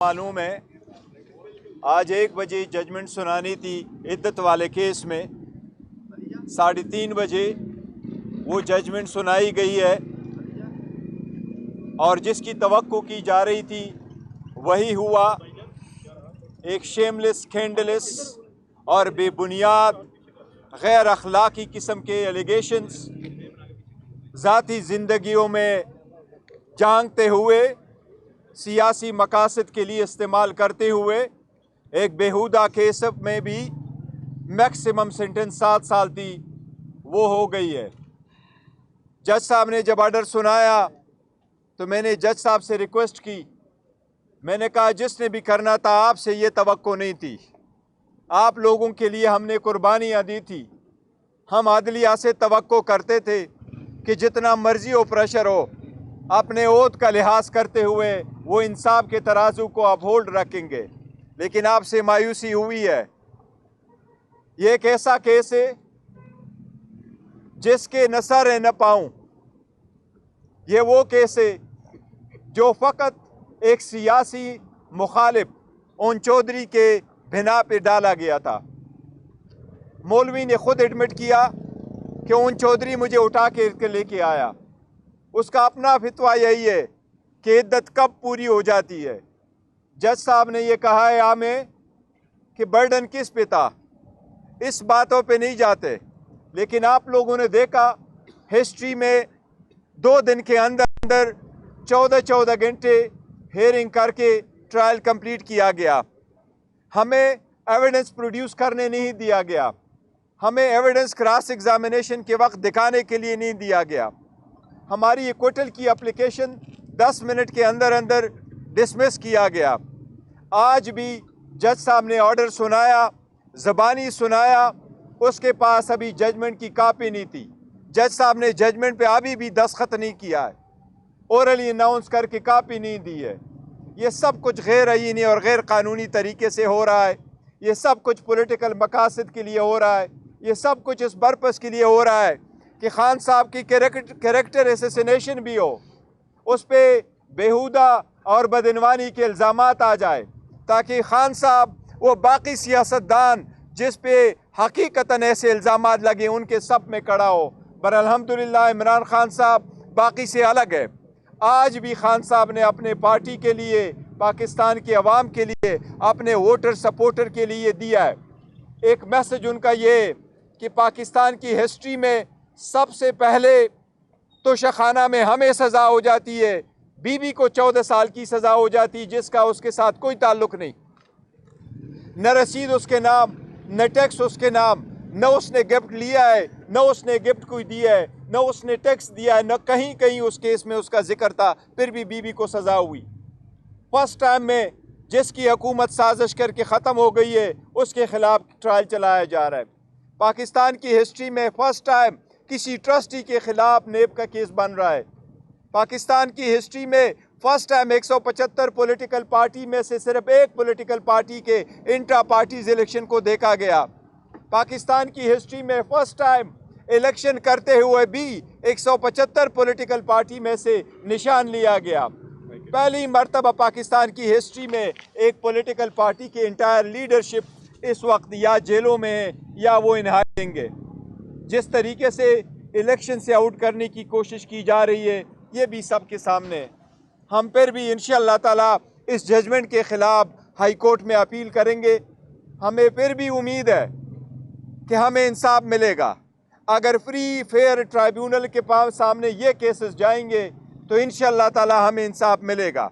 मालूम है आज 1 बजे जजमेंट सुनानी थी इद्दत वाले केस में, 3:30 बजे वो जजमेंट सुनाई गई है और जिसकी तवक्को की जा रही थी वही हुआ। एक शेमलेस, स्कैंडलस और बेबुनियाद गैर अखलाकी किस्म के एलिगेशंस ज़ाती ज़िंदगियों में झांकते हुए सियासी मकासद के लिए इस्तेमाल करते हुए एक बेहुदा केस में भी मैक्सिमम सेंटेंस 7 साल थी वो हो गई है। जज साहब ने जब ऑर्डर सुनाया तो मैंने जज साहब से रिक्वेस्ट की, मैंने कहा जिसने भी करना था आपसे ये तवक्को नहीं थी, आप लोगों के लिए हमने कुर्बानियाँ दी थी। हम अदलिया से तवक्को करते थे कि जितना मर्जी हो प्रेशर हो अपने ओहद का लिहाज करते हुए वो इंसाफ के तराजू को अपहोल्ड रखेंगे, लेकिन आपसे मायूसी हुई है। ये एक ऐसा केस है जिसके न सर है न पाँव। ये वो केस है जो फ़कत एक सियासी मुखालिफ ओन चौधरी के बिना पे डाला गया था। मौलवी ने खुद एडमिट किया कि ओन चौधरी मुझे उठा के लेके आया। उसका अपना फितवा यही है कि इद्दत कब पूरी हो जाती है। जज साहब ने ये कहा है हमें कि बर्डन किस पे था, इस बातों पे नहीं जाते, लेकिन आप लोगों ने देखा हिस्ट्री में 2 दिन के अंदर अंदर 14 घंटे हेयरिंग करके ट्रायल कंप्लीट किया गया। हमें एविडेंस प्रोड्यूस करने नहीं दिया गया, हमें एविडेंस क्रॉस एग्जामिनेशन के वक्त दिखाने के लिए नहीं दिया गया। हमारी एक्विटल की एप्लीकेशन 10 मिनट के अंदर अंदर डिसमिस किया गया। आज भी जज साहब ने ऑर्डर सुनाया, ज़बानी सुनाया, उसके पास अभी जजमेंट की कापी नहीं थी। जज साहब ने जजमेंट पे अभी भी दस्तखत नहीं किया है, ओरली अनाउंस करके कापी नहीं दी है। ये सब कुछ गैर आईनी और गैर कानूनी तरीके से हो रहा है। ये सब कुछ पॉलिटिकल मकासद के लिए हो रहा है। ये सब कुछ इस पर्पस के लिए हो रहा है कि खान साहब की कैरेक्टर एसेसिनेशन भी हो, उस पर बेहुदा और बदइनवानी के इल्ज़ामात आ जाए, ताकि खान साहब वो बाकी सियासतदान जिस पे हकीकतन ऐसे इल्ज़ामात लगे उनके सब में खड़ा हो। पर अल्हम्दुलिल्लाह इमरान खान साहब बाकी से अलग है। आज भी खान साहब ने अपने पार्टी के लिए, पाकिस्तान के अवाम के लिए, अपने वोटर सपोर्टर के लिए दिया है। एक मैसेज उनका ये कि पाकिस्तान की हिस्ट्री में सबसे पहले तो शखाना में हमें सज़ा हो जाती है, बीबी को 14 साल की सज़ा हो जाती जिसका उसके साथ कोई ताल्लुक़ नहीं, न रसीद उसके नाम, न टैक्स उसके नाम, न उसने गिफ्ट लिया है, न उसने गिफ्ट कोई दिया है, न उसने टैक्स दिया है, न कहीं कहीं उस केस में उसका जिक्र था, फिर भी बीबी को सज़ा हुई। फर्स्ट टाइम में जिसकी हुकूमत साजिश करके ख़त्म हो गई है उसके ख़िलाफ़ ट्रायल चलाया जा रहा है। पाकिस्तान की हिस्ट्री में फ़र्स्ट टाइम किसी ट्रस्टी के ख़िलाफ़ नेब का केस बन रहा है। पाकिस्तान की हिस्ट्री में फ़र्स्ट टाइम 175 पॉलिटिकल पार्टी में से सिर्फ एक पॉलिटिकल पार्टी के इंट्रा पार्टीज इलेक्शन को देखा गया। पाकिस्तान की हिस्ट्री में फ़र्स्ट टाइम इलेक्शन करते हुए भी 175 पॉलिटिकल पार्टी में से निशान लिया गया। पहली मर्तबा पाकिस्तान की हिस्ट्री में एक पॉलिटिकल पार्टी की इंटायर लीडरशिप इस वक्त या जेलों में है या वो इन देंगे। जिस तरीके से इलेक्शन से आउट करने की कोशिश की जा रही है ये भी सबके सामने है। हम फिर भी इंशाअल्लाह ताला इस जजमेंट के ख़िलाफ़ हाई कोर्ट में अपील करेंगे। हमें फिर भी उम्मीद है कि हमें इंसाफ मिलेगा। अगर फ्री फेयर ट्राइब्यूनल के पास सामने ये केसेस जाएंगे तो इंशाअल्लाह ताला हमें इंसाफ मिलेगा।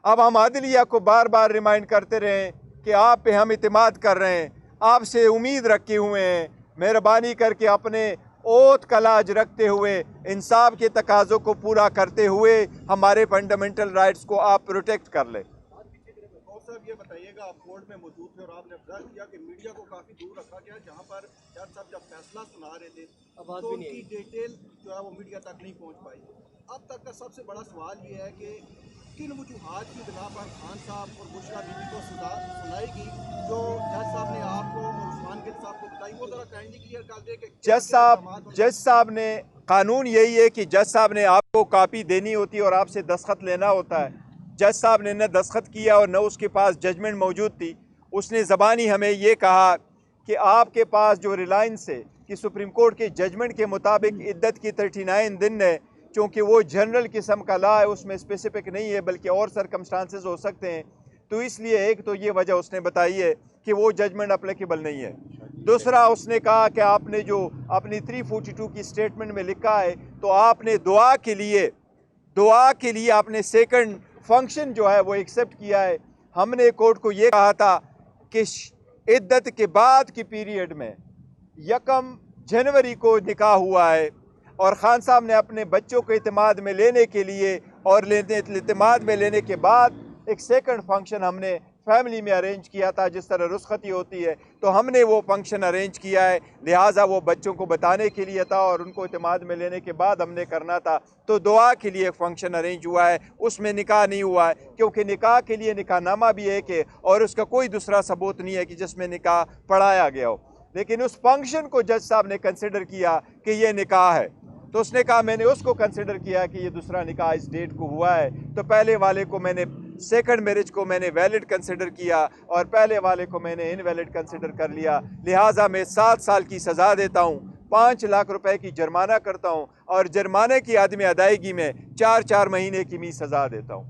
अब हम अदलिया को बार बार रिमाइंड करते रहें कि आप पे हम इतिमाद कर रहे हैं, आपसे उम्मीद रखे हुए हैं। मेहरबानी करके अपने ओथ का लाज रखते हुए इंसाफ के तकाज़ों को पूरा करते हुए हमारे फंडामेंटल राइट्स को आप प्रोटेक्ट कर लें। साहब ये बताइएगा, आप कोर्ट में मौजूद थे और आपने ऑब्जर्व किया कि मीडिया को काफ़ी दूर रखा गया, जहाँ पर जज साहब जब फैसला सुना रहे थे तो उनकी डिटेल जो है वो मीडिया तक नहीं पहुँच पाई। अब तक का सबसे बड़ा सवाल ये है कि किन वजूहात की बिना पर खान साहब और बुशरा बीबी को सजा सुनाएगी जो जज साहब ने आपको और उस्मान गिल साहब को बताई, वो जरा काइंडली क्लियर कर दे कि जज साहब ने, कानून यही है कि जज साहब ने आपको कॉपी देनी होती है और आपसे दस्तखत लेना होता है। جج صاحب نے نہ دستخط کیا اور نہ اس کے پاس ججمنٹ موجود تھی. اس نے زبانی ہمیں یہ کہا کہ آپ کے پاس جو ریلائنس ہے کہ سپریم کورٹ کے ججمنٹ کے مطابق عدت کی 39 دن ہے، چونکہ وہ جنرل قسم کا لا ہے، اس میں اسپیسیفک نہیں ہے بلکہ اور سرکمسٹانسز ہو سکتے ہیں، تو اس لیے ایک تو یہ وجہ اس نے بتائی ہے کہ وہ ججمنٹ اپلیکیبل نہیں ہے. دوسرا اس نے کہا کہ آپ نے جو اپنی 342 کی سٹیٹمنٹ میں لکھا ہے تو آپ نے دعا کے لیے آپ نے سیکنڈ فنکشن جو ہے وہ ایکسیپٹ کیا ہے. ہم نے کورٹ کو یہ کہا تھا کہ عدت کے بعد کی پیریڈ میں 1 جنوری کو نکاح ہوا ہے اور خان صاحب نے اپنے بچوں کو اعتماد میں لینے کے لیے اور اعتماد میں لینے کے بعد ایک سیکنڈ فنکشن ہم نے فیملی میں ارینج کیا تھا، جس طرح رخصتی ہوتی ہے تو ہم نے وہ فنکشن ارینج کیا ہے، لہٰذا وہ بچوں کو بتانے کے لیے تھا اور ان کو اعتماد میں لینے کے بعد ہم نے کرنا تھا. تو دعا کے لیے ایک فنکشن ارینج ہوا ہے، اس میں نکاح نہیں ہوا ہے، کیونکہ نکاح کے لیے نکاح نامہ بھی ایک ہے اور اس کا کوئی دوسرا ثبوت نہیں ہے کہ جس میں نکاح پڑھایا گیا ہو. لیکن اس فنکشن کو جج صاحب نے کنسیڈر کیا کہ یہ نکاح ہے، تو اس نے کہا میں نے اس کو کنسیڈر کیا کہ یہ دوسرا نکاح اس ڈیٹ کو ہوا ہے، تو پہلے والے کو میں نے سیکنڈ میرج کو میں نے ویلڈ کنسیڈر کیا اور پہلے والے کو میں نے انویلڈ کنسیڈر کر لیا. لہٰذا میں 7 سال کی سزا دیتا ہوں، 5 لاکھ روپے کی جرمانہ کرتا ہوں اور جرمانے کی عدم ادائیگی میں 4 مہینے کی بھی سزا دیتا ہوں.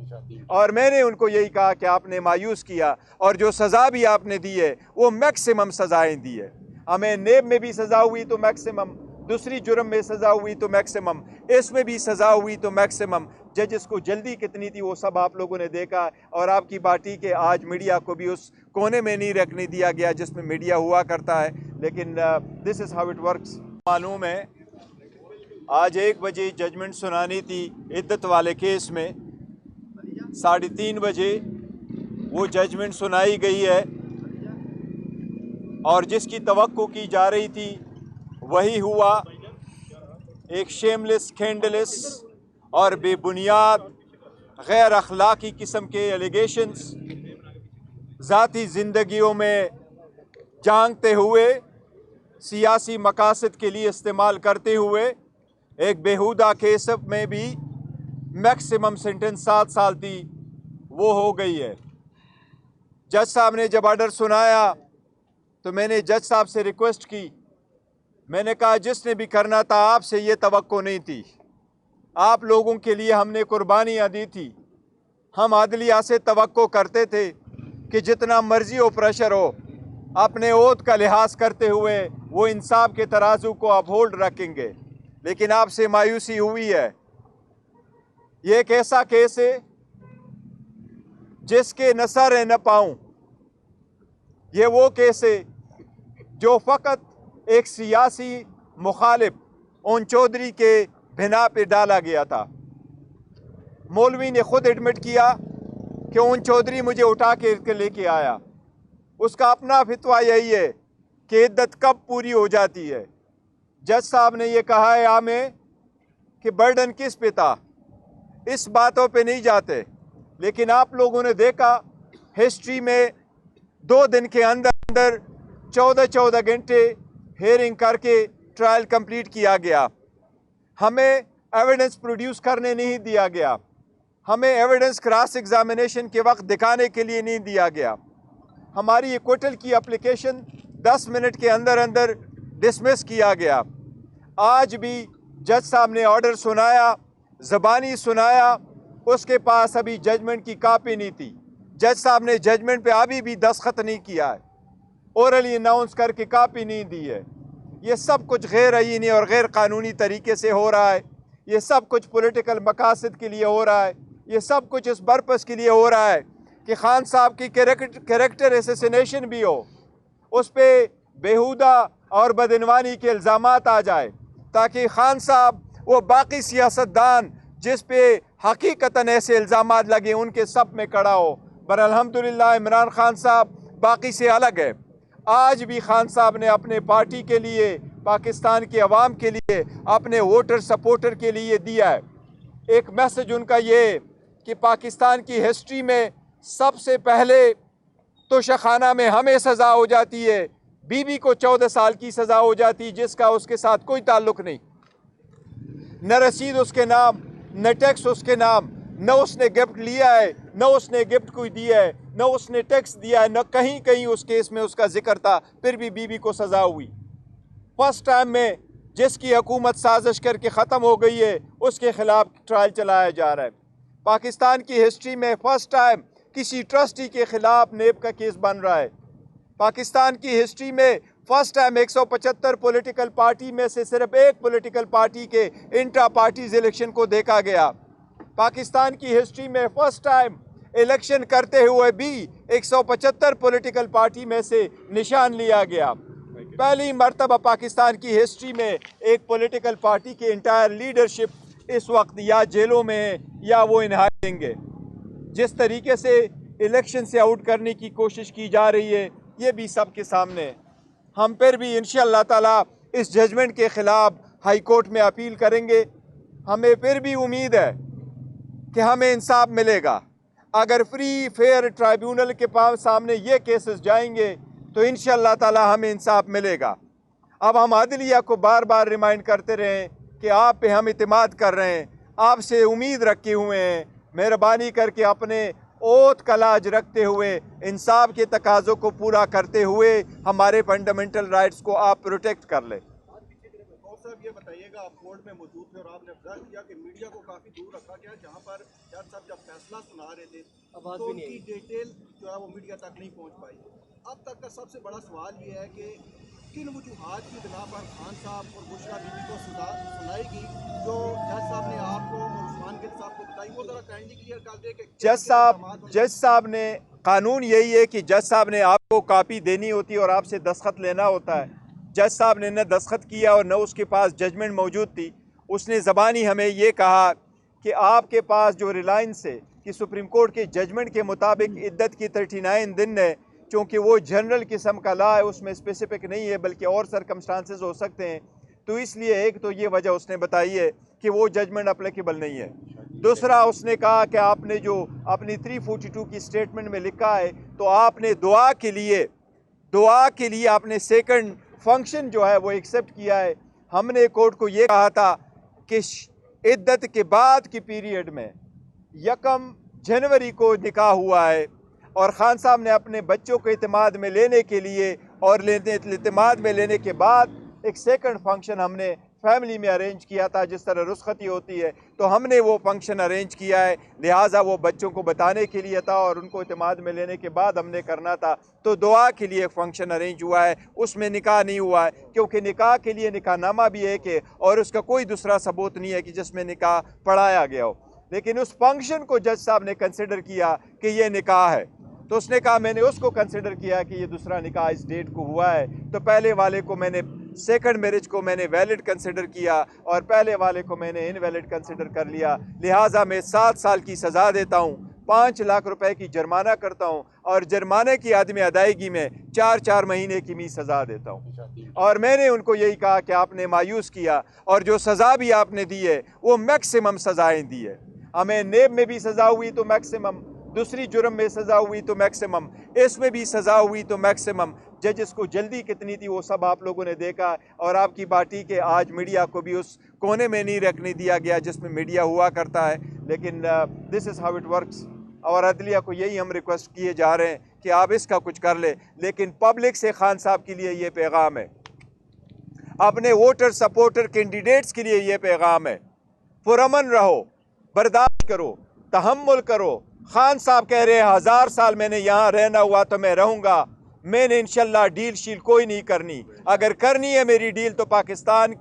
اور میں نے ان کو یہی کہا کہ آپ نے مایوس کیا اور جو سزا بھی آپ نے دی ہے وہ میکسیمم سزائیں دی ہے. ہمیں نیب میں بھی سزا ہوئی تو میکسیمم، دوسری جرم میں سزا ہوئی تو میکسیمم، اس میں بھی سزا ہوئی تو میکسیمم. ججز کو جلدی کتنی تھی وہ سب آپ لوگوں نے دیکھا، اور آپ کی پارٹی کے آج میڈیا کو بھی اس کونے میں نہیں رکھنے دیا گیا جس میں میڈیا ہوا کرتا ہے. لیکن دس از ہاؤ اٹ ورکس. معلوم ہے آج 1 بجے ججمنٹ سنانی تھی عدت والے کیس میں، 3:30 بجے وہ ججمنٹ سنائی گئی ہے اور جس کی توقع کی جا رہی تھی وہی ہوا. ایک شیملیس، اسکینڈلس اور بے بنیاد غیر اخلاقی قسم کے ایلیگیشنز ذاتی زندگیوں میں جانگتے ہوئے، سیاسی مقاصد کے لیے استعمال کرتے ہوئے ایک بیہودہ کیس میں بھی میکسیمم سینٹنس 7 سال تھی وہ ہو گئی ہے. جج صاحب نے جب آرڈر سنایا تو میں نے جج صاحب سے ریکویسٹ کی، میں نے کہا جس نے بھی کرنا تھا آپ سے یہ توقع نہیں تھی، آپ لوگوں کے لیے ہم نے قربانیاں دی تھی. ہم عدلیہ سے توقع کرتے تھے کہ جتنا مرضی ہو پریشر ہو اپنے عہد کا لحاظ کرتے ہوئے وہ انصاف کے ترازو کو اپ ہولڈ رکھیں گے، لیکن آپ سے مایوسی ہوئی ہے. یہ ایک ایسا کیس ہے جس کے نہ سر ہے نہ پاؤں. یہ وہ کیس ہے جو فقط ایک سیاسی مخالف اون چودھری کے بنا پہ ڈالا گیا تھا. مولوی نے خود ایڈمٹ کیا کہ اون چودھری مجھے اٹھا کے لے کے آیا. اس کا اپنا فتویٰ یہی ہے کہ عدت کب پوری ہو جاتی ہے. جج صاحب نے یہ کہا ہے ہمیں کہ برڈن کس پہ تھا، اس باتوں پہ نہیں جاتے. لیکن آپ لوگوں نے دیکھا ہسٹری میں 2 دن کے اندر 14 گھنٹے ہیئرنگ کر کے ٹرائل کمپلیٹ کیا گیا. ہمیں ایویڈنس پروڈیوس کرنے نہیں دیا گیا، ہمیں ایویڈنس کراس ایگزامینیشن کے وقت دکھانے کے لیے نہیں دیا گیا. ہماری ایکوٹل کی اپلیکیشن 10 منٹ کے اندر ڈسمس کیا گیا. آج بھی جج صاحب نے آرڈر سنایا، زبانی سنایا، اس کے پاس ابھی ججمنٹ کی کاپی نہیں تھی. جج صاحب نے ججمنٹ پہ ابھی بھی دستخط نہیں کیا ہے، اورلی اناؤنس کر کے کاپی نہیں دی ہے. یہ سب کچھ غیر آئینی اور غیر قانونی طریقے سے ہو رہا ہے. یہ سب کچھ پولیٹیکل مقاصد کے لیے ہو رہا ہے. یہ سب کچھ اس پرپس کے لیے ہو رہا ہے کہ خان صاحب کی کریکٹر اسیسینیشن بھی ہو، اس پہ بیہودہ اور بدعنوانی کے الزامات آ جائے تاکہ خان صاحب وہ باقی سیاستدان جس پہ حقیقتاً ایسے الزامات لگے ان کے سب میں کھڑا ہو. پر الحمدللہ عمران خان صاحب باقی سے الگ ہے. آج بھی خان صاحب نے اپنے پارٹی کے لیے، پاکستان کے عوام کے لیے، اپنے ووٹر سپورٹر کے لیے دیا ہے. ایک میسج ان کا یہ کہ پاکستان کی ہسٹری میں سب سے پہلے توشخانہ میں ہمیں سزا ہو جاتی ہے، بی بی کو 14 سال کی سزا ہو جاتی جس کا اس کے ساتھ کوئی تعلق نہیں، نہ رسید اس کے نام، نہ ٹیکس اس کے نام، न उसने गिफ्ट लिया है, न उसने गिफ्ट कोई दिया है, न उसने टैक्स दिया है, न कहीं कहीं उस केस में उसका जिक्र था, फिर भी बीवी को सज़ा हुई। फर्स्ट टाइम में जिसकी हुकूमत साजिश करके ख़त्म हो गई है, उसके ख़िलाफ़ ट्रायल चलाया जा रहा है। पाकिस्तान की हिस्ट्री में फ़र्स्ट टाइम किसी ट्रस्टी के ख़िलाफ़ नेब का केस बन रहा है। पाकिस्तान की हिस्ट्री में फर्स्ट टाइम 175 पॉलिटिकल पार्टी में से सिर्फ एक पॉलिटिकल पार्टी के इंट्रा पार्टीज इलेक्शन को देखा गया। पाकिस्तान की हिस्ट्री में फर्स्ट टाइम इलेक्शन करते हुए भी 175 पॉलिटिकल पार्टी में से निशान लिया गया। पहली मर्तबा पाकिस्तान की हिस्ट्री में एक पॉलिटिकल पार्टी की इंटायर लीडरशिप इस वक्त या जेलों में है या वो इन हारेंगे। जिस तरीके से इलेक्शन से आउट करने की कोशिश की जा रही है, ये भी सबके सामने है। हम फिर भी इंशाअल्लाह ताला इस जजमेंट के ख़िलाफ़ हाई कोर्ट में अपील करेंगे। हमें फिर भी उम्मीद है कि हमें इंसाफ मिलेगा। अगर फ्री फेयर ट्राइब्यूनल के पास सामने ये केसेस जाएंगे तो इंशाअल्लाह ताला हमें इंसाफ मिलेगा। अब हम अदलिया को बार बार रिमाइंड करते रहें कि आप पे हम इत्मीद कर रहे हैं, आपसे उम्मीद रखे हुए हैं। मेहरबानी करके अपने ओत का लाज रखते हुए इंसाफ के तकाज़ों को पूरा करते हुए हमारे फंडामेंटल राइट्स को आप प्रोटेक्ट कर लें। साहब ये बताइएगा, आप कोर्ट में मौजूद थे और आपने ऑब्जर्व किया कि मीडिया को काफ़ी दूर रखा गया, जहाँ पर जज साहब जब फैसला सुना रहे थे तो उनकी डिटेल जो है वो मीडिया तक नहीं पहुँच पाई। अब तक का सबसे बड़ा सवाल ये है कि किन वजूहात की बिना पर खान साहब और बुशरा बीबी को सुनाएगी जो जज साहब ने आपको और उस्मान गिल साहब को बताई, वो ज़रा काइंडली क्लियर कर दे कि जज साहब ने, कानून यही है कि जज साहब ने आपको कापी देनी होती है और आपसे दस्तखत लेना होता है। जज साहब ने न दस्तखत किया और न उसके पास जजमेंट मौजूद थी। उसने ज़बानी हमें ये कहा कि आपके पास जो रिलायंस है कि सुप्रीम कोर्ट के जजमेंट के मुताबिक इद्दत की 39 दिन है, चूँकि वो जनरल किस्म का लॉ है, उसमें स्पेसिफिक नहीं है बल्कि और सरकमस्टांसेस हो सकते हैं, तो इसलिए एक तो ये वजह उसने बताई है कि वो जजमेंट अप्लीकेबल नहीं है। दूसरा उसने कहा कि आपने जो अपनी 342 की स्टेटमेंट में लिखा है तो आपने दुआ के लिए आपने सेकंड फंक्शन जो है वो एक्सेप्ट किया है। हमने कोर्ट को ये कहा था कि इद्दत के बाद की पीरियड में 1 जनवरी को निकाह हुआ है और खान साहब ने अपने बच्चों को इत्मीद में लेने के लिए और इत्मीद में लेने के बाद एक सेकंड फंक्शन हमने फैमिली में अरेंज किया था, जिस तरह रुस्खती होती है, तो हमने वो फंक्शन अरेंज किया है। लिहाजा वो बच्चों को बताने के लिए था और उनको इत्मीद में लेने के बाद हमने करना था, तो दुआ के लिए एक फ़ंक्शन अरेंज हुआ है, उसमें निकाह नहीं हुआ है, क्योंकि निकाह के लिए निकाहनामा भी एक है और उसका कोई दूसरा सबूत नहीं है कि जिसमें निकाह पढ़ाया गया हो। लेकिन उस फंक्शन को जज साहब ने कंसिडर किया कि ये निकाह है, तो उसने कहा मैंने उसको कंसिडर किया कि ये दूसरा निकाह इस डेट को हुआ है, तो पहले वाले को मैंने, सेकंड मैरिज को मैंने वैलिड कंसिडर किया और पहले वाले को मैंने इनवैलिड कंसिडर कर लिया। लिहाजा मैं 7 साल की सज़ा देता हूँ, 5 लाख रुपए की जुर्माना करता हूँ और जुर्माने की आदमी अदायगी में 4 महीने की मी सज़ा देता हूँ। और मैंने उनको यही कहा कि आपने मायूस किया और जो सज़ा भी आपने दी है वो मैक्सिमम सज़ाएँ दी है। हमें नेब में भी सज़ा हुई तो मैक्सिमम, दूसरी जुर्म में सज़ा हुई तो मैक्सिमम, इसमें भी सज़ा हुई तो मैक्सिमम। जजेस को जल्दी कितनी थी वो सब आप लोगों ने देखा और आपकी पार्टी के आज मीडिया को भी उस कोने में नहीं रखने दिया गया जिसमें मीडिया हुआ करता है। लेकिन this is how it works. और अदलिया को यही हम रिक्वेस्ट किए जा रहे हैं कि आप इसका कुछ कर ले। लेकिन पब्लिक से खान साहब के लिए ये पैगाम है, अपने वोटर सपोर्टर कैंडिडेट्स के लिए ये पैगाम है, पुरअमन रहो, बर्दाश्त करो, तहम्मुल करो। खान साहब कह रहे हैं 1000 साल मैंने यहाँ रहना हुआ तो मैं रहूँगा, मैंने इंशाल्लाह डील शील कोई नहीं करनी। अगर करनी है मेरी डील तो पाकिस्तान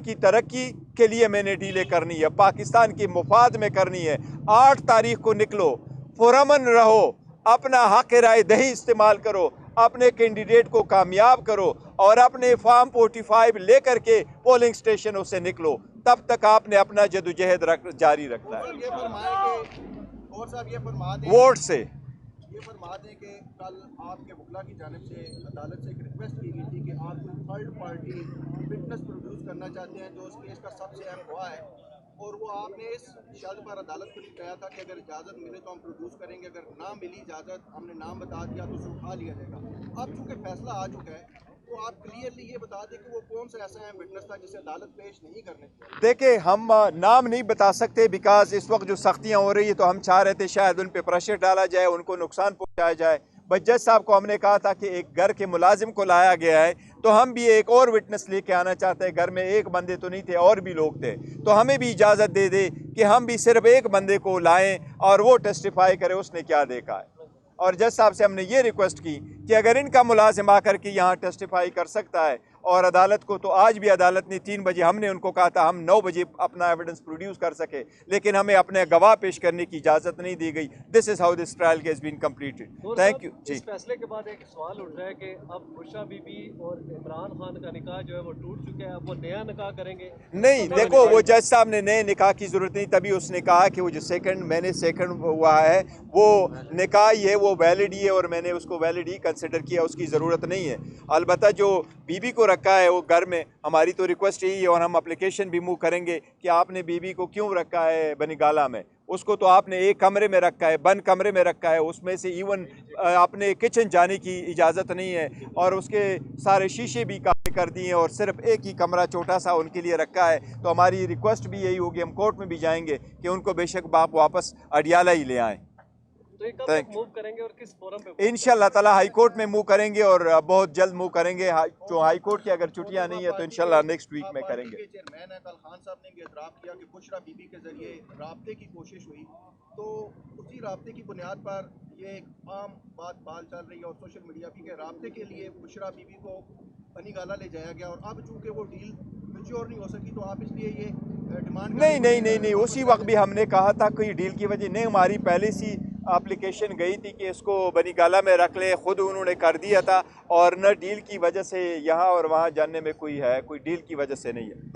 की तरक्की के लिए मैंने डीलें करनी है, पाकिस्तान के मुफाद में करनी है। 8 तारीख को निकलो, पुरअमन रहो, अपना हक राय दही इस्तेमाल करो, अपने कैंडिडेट को कामयाब करो और अपने फॉर्म 45 लेकर के पोलिंग स्टेशनों से निकलो। तब तक आपने अपना जदोजहद जारी रखना है। वोट से ये फरमा दें कि कल आपके वकला की जानिब से अदालत से एक रिक्वेस्ट की गई थी कि आप कोई थर्ड पार्टी विटनेस प्रोड्यूस करना चाहते हैं जो उस केस का सबसे अहम हुआ है, और वो आपने इस शर्त पर अदालत को कहा था कि अगर इजाज़त मिले तो हम प्रोड्यूस करेंगे, अगर ना मिली इजाज़त, हमने नाम बता दिया तो उसे उठा लिया जाएगा। अब चूँकि फैसला आ चुका है تو آپ کلیئرلی یہ بتا دیں کہ وہ کون سا ایسا ہے وٹنس تھا جسے عدالت پیش نہیں کرنے دیا؟ دیکھیں ہم نام نہیں بتا سکتے بیکاز اس وقت جو سختیاں ہو رہی ہیں تو ہم چاہ رہے تھے شاید ان پہ پریشر ڈالا جائے، ان کو نقصان پہنچایا جائے. بٹ جج صاحب کو ہم نے کہا تھا کہ ایک گھر کے ملازم کو لایا گیا ہے تو ہم بھی ایک اور وٹنس لے کے آنا چاہتے ہیں. گھر میں ایک بندے تو نہیں تھے، اور بھی لوگ تھے، تو ہمیں بھی اجازت دے دے کہ ہم بھی صرف ایک بندے کو لائیں اور وہ ٹیسٹیفائی کرے اس نے کیا دیکھا ہے. اور جج صاحب سے ہم نے یہ ریکویسٹ کی کہ اگر ان کا ملازم آ کر کے یہاں ٹیسٹیفائی کر سکتا ہے اور عدالت کو، تو آج بھی عدالت نے 3 بجے، ہم نے ان کو کہا تھا ہم 9 بجے اپنا ایویڈنس پروڈیوس کر سکے، لیکن ہمیں اپنے گواہ پیش کرنے کی اجازت نہیں دی گئی. This is how this trial has been completed. Thank you. جی اس فیصلے کے بعد ایک سوال اٹھ رہا ہے کہ اب بشرا بی بی اور عمران خان کا نکاح جو ہے وہ ٹوٹ چکا ہے، اب وہ نیا نکاح کریں گے؟ نہیں، دیکھو وہ جج صاحب نے نئے نکاح کی ضرورت نہیں، تبھی اس نے کہا کہ وہ جو میں نے سیکنڈ ہوا ہے وہ نکاح ہی ہے، وہ ویلڈ ہی ہے اور میں نے اس کو ویلڈ ہی کنسیڈر کیا، اس کی ضرورت نہیں ہے. البتہ جو بی بی کو رکھا ہے وہ گھر میں، ہماری تو ریکویسٹ یہی ہے اور ہم اپلیکیشن بھی موو کریں گے کہ آپ نے بی بی کو کیوں رکھا ہے بنی گالہ میں. اس کو تو آپ نے ایک کمرے میں رکھا ہے، بند کمرے میں رکھا ہے، اس میں سے ایون اپنے کچن جانے کی اجازت نہیں ہے اور اس کے سارے شیشے بھی کالے کر دیے اور صرف ایک ہی کمرہ چھوٹا سا ان کے لیے رکھا ہے. تو ہماری ریکویسٹ بھی یہی ہوگی، ہم کورٹ میں بھی جائیں گے کہ ان کو بے شک باپ واپس اڈیالہ ہی لے آئیں. تو یہ کب تک موو کریں گے اور کس فورم پہ؟ انشاءاللہ تعالیٰ ہائی کورٹ میں موو کریں گے اور بہت جلد موو کریں گے. جو ہائی کورٹ کی اگر چھٹیاں نہیں ہے تو انشاءاللہ نیکسٹ ویک میں کریں گے. پارٹی کے چیئرمین ہیں، کل خان صاحب نے بھی اعتراف کیا کہ بشرا بی بی کے ذریعے رابطے کی کوشش ہوئی، تو اسی رابطے کی بنیاد پر یہ ایک عام بات بال چل رہی ہے اور سوشل میڈیا بھی کہ رابطے کے لیے بشرا بی بی کو بنی گالہ لے جایا گیا اور اب چونکہ وہ ڈیل میچور نہیں ہو سکی تو آپ اس لیے یہ ڈیمانڈ نہیں اسی وقت بھی ہم نے کہا تھا کوئی ڈیل کی وجہ نہیں، ہماری پہلے سی اپلیکیشن گئی تھی کہ اس کو بنی گالہ میں رکھ لے، خود انہوں نے کر دیا تھا اور نہ ڈیل کی وجہ سے یہاں اور وہاں جاننے میں کوئی ڈیل کی وجہ سے نہیں ہے.